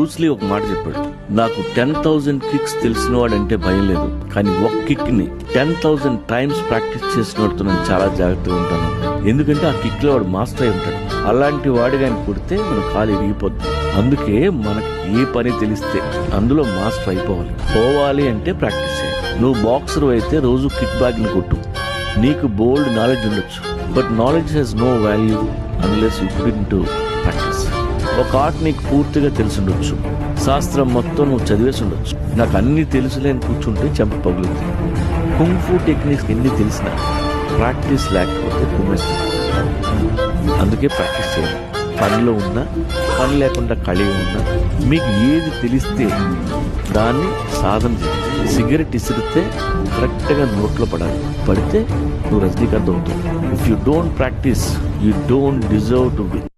Bruce Lee ఒక మాట చెప్పాడు, నాకు 10,000 కిక్స్ తెలిసిన వాడంటే భయం లేదు, కానీ ఒక కిక్ ని 10,000 టైమ్స్ ప్రాక్టీస్ చేసిన వాడితో నేను చాలా జాగ్రత్తగా ఉంటాను. ఎందుకంటే ఆ కిక్ లో వాడు మాస్టర్ అయి ఉంటాడు. అలాంటి వాడి కానీ కొడితే మన కాలు ఇరిగిపోద్ది. అందుకే మనకి ఏ పని తెలిస్తే అందులో మాస్టర్ అయిపోవాలి అంటే ప్రాక్టీస్ చేయాలి. నువ్వు బాక్సర్ అయితే రోజు కిక్ బ్యాగ్ ని కొట్టు. నీకు బోల్డ్ నాలెడ్జ్ ఉండొచ్చు, but knowledge has no value unless you put into practice. ఒక ఆర్ట్ నీకు పూర్తిగా తెలిసి ఉండొచ్చు, శాస్త్రం మొత్తం నువ్వు చదివేసి ఉండొచ్చు, నాకు అన్ని తెలుసులేని కూర్చుంటే చెంప పగులుతుంది. కుంఫు టెక్నిక్స్ ఎన్ని తెలిసినా ప్రాక్టీస్ లేకపోతే కుమ్మేస్తుంది. అందుకే ప్రాక్టీస్ చేయాలి. పనిలో ఉన్నా పని లేకుండా ఖాళీగా ఉన్నా మీకు ఏది తెలిస్తే దాన్ని సాధన చేయాలి. సిగరెట్ ఇసిరితే కరెక్ట్గా నోట్లో పడితే నువ్వు రజనీకాంత్ అవుతావు. If you don't practice you don't deserve to win.